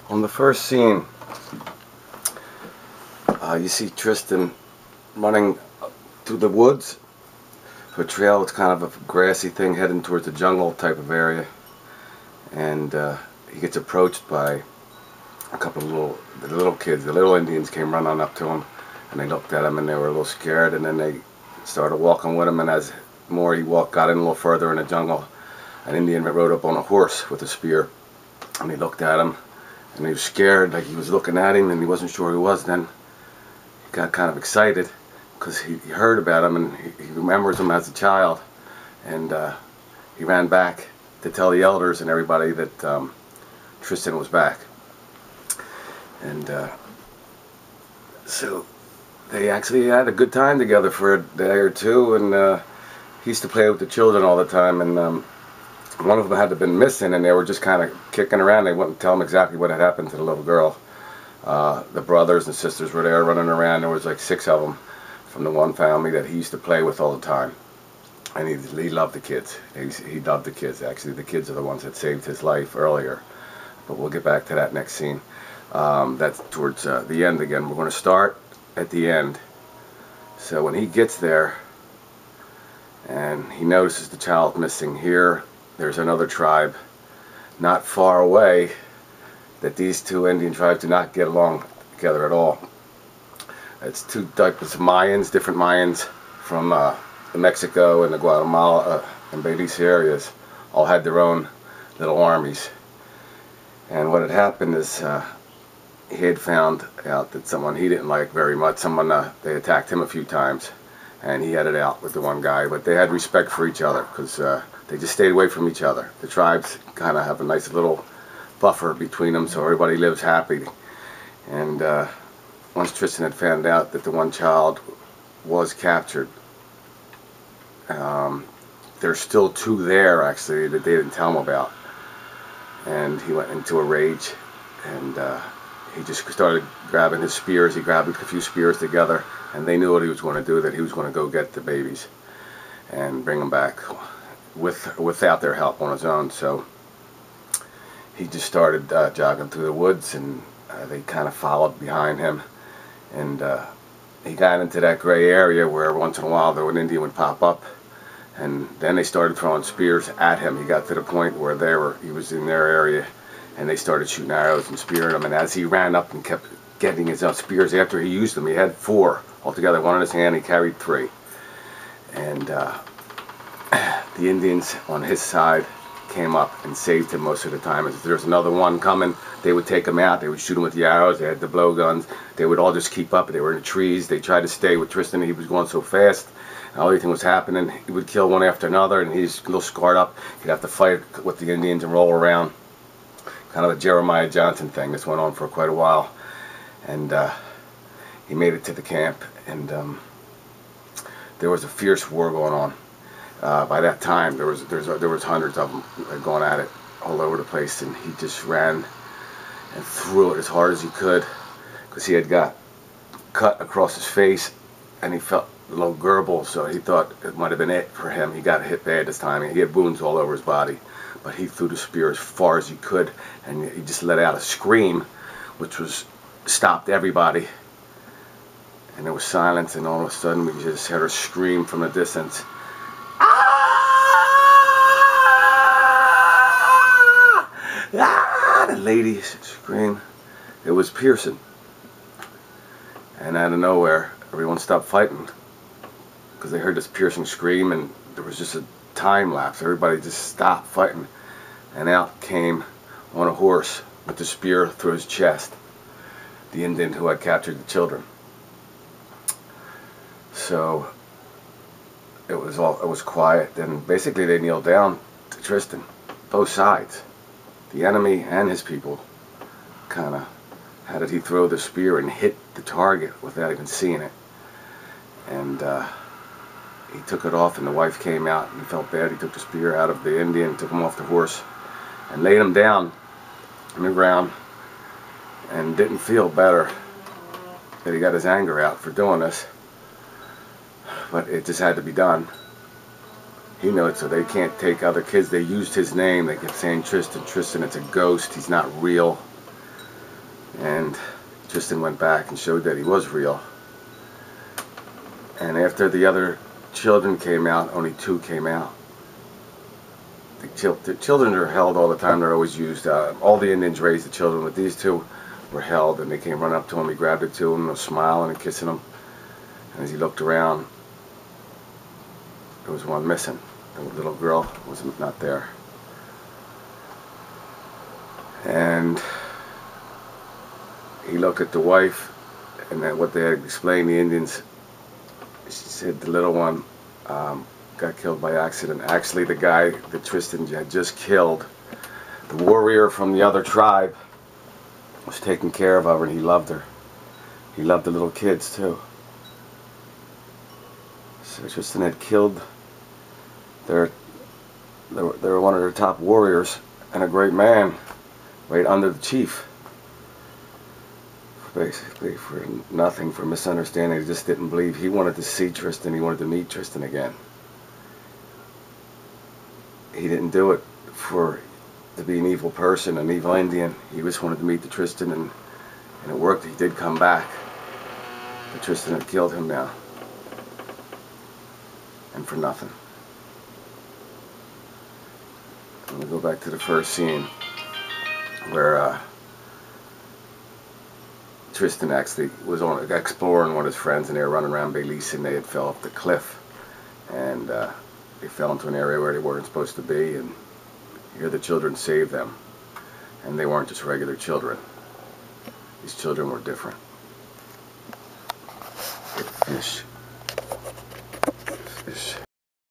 On the first scene, you see Tristan running through the woods to a trail. It's kind of a grassy thing heading towards the jungle type of area, and he gets approached by a couple of little kids. The little Indians came running up to him, and they looked at him and they were a little scared, and then they started walking with him, and as more he got in a little further in the jungle, an Indian rode up on a horse with a spear, and he looked at him and he was scared, like he was looking at him and he wasn't sure who he was. Then he got kind of excited because he heard about him and he remembers him as a child, and he ran back to tell the elders and everybody that Tristan was back. And so they actually had a good time together for a day or two, and he used to play with the children all the time, and one of them had been missing, and they were just kind of kicking around. They wouldn't tell him exactly what had happened to the little girl. The brothers and sisters were there running around. There was like 6 of them from the one family that he used to play with all the time, and he loved the kids. He loved the kids. Actually, the kids are the ones that saved his life earlier, but we'll get back to that next scene. That's towards the end again. We're going to start at the end. So when he gets there and he notices the child missing, here there's another tribe not far away that these two Indian tribes do not get along together at all. It's 2 types of Mayans, different Mayans from Mexico and the Guatemala and Belize areas, all had their own little armies. And what had happened is he had found out that someone he didn't like very much, they attacked him a few times, and he had it out with the one guy, but they had respect for each other because they just stayed away from each other. The tribes kind of have a nice little buffer between them, so everybody lives happy. And once Tristan had found out that the one child was captured, there's still 2 there actually that they didn't tell him about, and he went into a rage, and he just started grabbing his spears. He grabbed a few spears together, and they knew what he was going to do, that he was going to go get the babies and bring them back without their help on his own. So he just started jogging through the woods, and they kind of followed behind him, and he got into that gray area where once in a while an Indian would pop up, and then they started throwing spears at him. He got to the point where he was in their area, and they started shooting arrows and spearing him. And as he ran up and kept getting his own spears after he used them, he had 4 altogether. 1 in his hand, he carried 3. And the Indians on his side came up and saved him most of the time. If there was another one coming, they would take him out. They would shoot him with the arrows. They had the blowguns. They would all just keep up. They were in the trees. They tried to stay with Tristan. He was going so fast. Everything was happening. He would kill one after another, and he's a little scarred up. He'd have to fight with the Indians and roll around. Kind of a Jeremiah Johnson thing. This went on for quite a while, and he made it to the camp, and there was a fierce war going on. By that time, there was hundreds of them going at it all over the place, and he just ran and threw it as hard as he could because he had got cut across his face, and he felt a little gurgle, so he thought it might have been it for him. He got hit bad this time. He had wounds all over his body, but he threw the spear as far as he could, and he just let out a scream, which stopped everybody, and there was silence, and all of a sudden we just heard a scream from a distance. The lady screamed. It was piercing, and out of nowhere everyone stopped fighting because they heard this piercing scream, and there was just a time lapse. Everybody just stopped fighting, and out came on a horse with the spear through his chest the Indian who had captured the children. So it was quiet. Then basically they kneeled down to Tristan, both sides, the enemy and his people. Kind of how did he throw the spear and hit the target without even seeing it? And he took it off, and the wife came out and felt bad. He took the spear out of the Indian, took him off the horse, and laid him down on the ground, and didn't feel better that he got his anger out for doing this. But it just had to be done. He knew it, so they can't take other kids. They used his name. They kept saying Tristan, Tristan, it's a ghost. He's not real. And Tristan went back and showed that he was real. And after the other children came out, only 2 came out. The children are held all the time. They're always used. All the Indians raised the children, but these 2 were held, and they came running up to him. He grabbed the 2 of them, was smiling and kissing them. And as he looked around, there was one missing. The little girl was not there. And he looked at the wife, and that what they had explained, the Indians, she said the little one got killed by accident. Actually, the guy that Tristan had just killed, the warrior from the other tribe, was taking care of her, and he loved her. He loved the little kids too. So Tristan had killed they were one of their top warriors and a great man right under the chief. Basically for nothing, for misunderstanding. He just didn't believe. He wanted to see Tristan. He wanted to meet Tristan again. He didn't do it to be an evil person, an evil Indian. He just wanted to meet the Tristan, and it worked. He did come back. But Tristan had killed him now. And for nothing. I'm going to go back to the first scene where Tristan actually was exploring with his friends, and they were running around Belize, and they had fell off the cliff, and they fell into an area where they weren't supposed to be, and here the children saved them, and they weren't just regular children. These children were different. Fish.